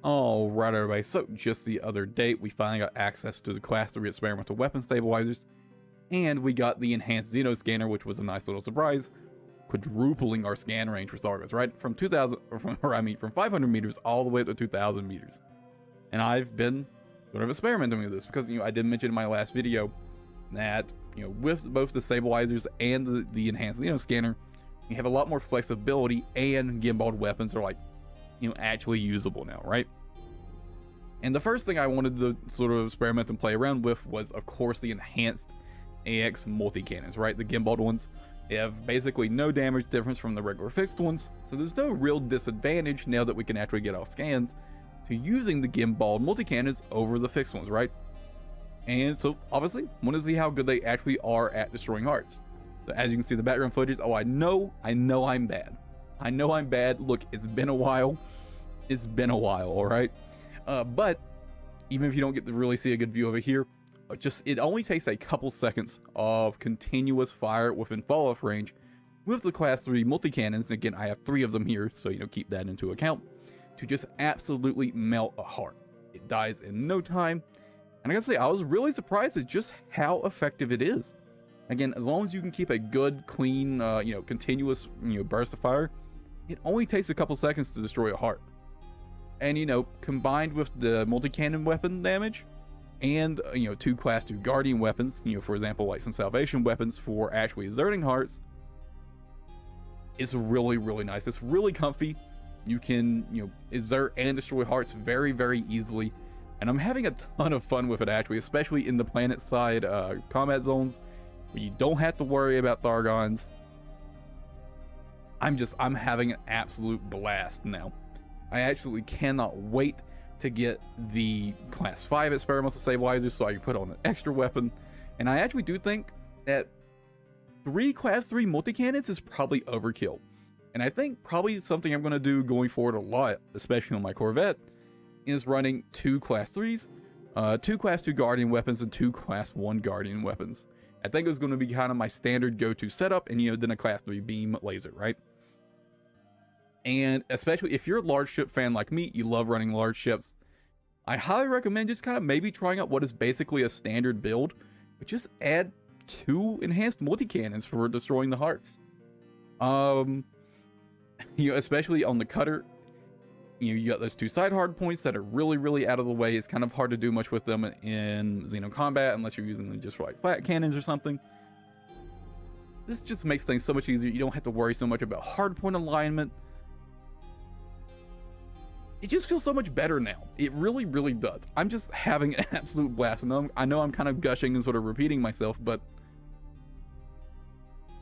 Alright everybody, so just the other day we finally got access to the Class 3 experimental weapon stabilizers, and we got the enhanced Xeno scanner, which was a nice little surprise, quadrupling our scan range for Thargoids, right? From 2,000, from 500 meters all the way up to 2,000 meters. And I've been sort of experimenting with this because, I did mention in my last video that, with both the stabilizers and the enhanced Xeno scanner, you have a lot more flexibility and gimbaled weapons are actually usable now, right? And the first thing I wanted to sort of experiment and play around with was, of course, the enhanced AX multi-cannons, right? The gimbaled ones. They have basically no damage difference from the regular fixed ones, so there's no real disadvantage now that we can actually get off scans to using the gimbaled multi-cannons over the fixed ones, right? And so, obviously, want to see how good they actually are at destroying hearts. So as you can see the background footage, I know I'm bad. I know I'm bad. Look, it's been a while. It's been a while, alright? But even if you don't get to really see a good view over here, it only takes a couple seconds of continuous fire within fall-off range with the Class 3 multi-cannons. Again, I have 3 of them here, so keep that into account, to just absolutely melt a heart. It dies in no time, and I gotta say, I was really surprised at just how effective it is. Again, as long as you can keep a good, clean, continuous, burst of fire, it only takes a couple seconds to destroy a heart. And, combined with the multi-cannon weapon damage, and, 2 Class 2 Guardian weapons, for example, like some Salvation weapons for actually exerting hearts, it's really, really nice. It's really comfy. You can, exert and destroy hearts very, very easily. And I'm having a ton of fun with it, actually, especially in the planet side combat zones, where you don't have to worry about Thargons. I'm having an absolute blast now. I actually cannot wait to get the Class 5 experimental stabilizers so I can put on an extra weapon. And I actually do think that 3 Class 3 multi-cannons is probably overkill. And I think probably something I'm going to do going forward a lot, especially on my Corvette, is running 2 Class 3s, 2 Class 2 Guardian weapons, and 2 Class 1 Guardian weapons. I think it's going to be kind of my standard go-to setup, and then a Class 3 beam laser, right? And especially if you're a large ship fan like me, you love running large ships, I highly recommend just kind of maybe trying out what is basically a standard build, but just add 2 enhanced multi-cannons for destroying the hearts. Especially on the cutter, you got those 2 side hard points that are really, really out of the way. It's kind of hard to do much with them in Xeno combat unless you're using them just for like flat cannons or something. This just makes things so much easier. You don't have to worry so much about hard point alignment. It just feels so much better now. It really, really does. I'm just having an absolute blast. And I know I'm kind of gushing and sort of repeating myself, but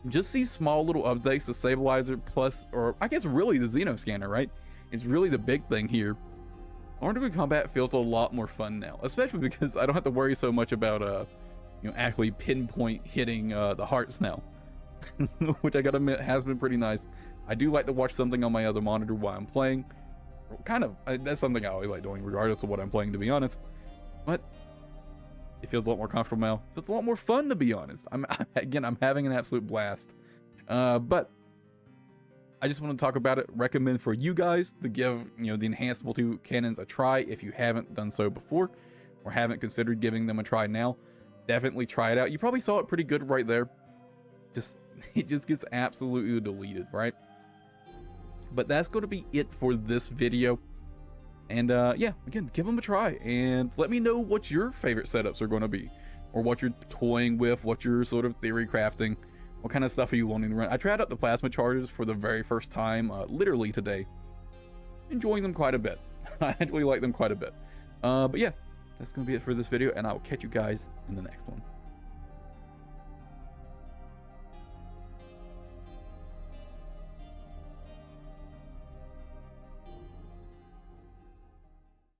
just these small little updates, the stabilizer plus, or I guess really the Xeno scanner, right? It's really the big thing here. Armed combat feels a lot more fun now, especially because I don't have to worry so much about, actually pinpoint hitting the hearts now, which I gotta admit has been pretty nice. I do like to watch something on my other monitor while I'm playing. That's something I always like doing, regardless of what I'm playing, to be honest. But it feels a lot more comfortable now. It feels a lot more fun, to be honest. I'm having an absolute blast. But I just want to talk about it. Recommend for you guys to give, the enhanced multi-cannons a try if you haven't done so before, or haven't considered giving them a try now. Definitely try it out. You probably saw it pretty good right there. It just gets absolutely deleted, right? But that's going to be it for this video. And yeah, again, give them a try and let me know what your favorite setups are going to be, or what you're toying with, what you're sort of theory crafting, what kind of stuff are you wanting to run. I tried out the plasma chargers for the very first time, literally today. Enjoying them quite a bit. I actually like them quite a bit. But yeah, that's going to be it for this video, and I'll catch you guys in the next one.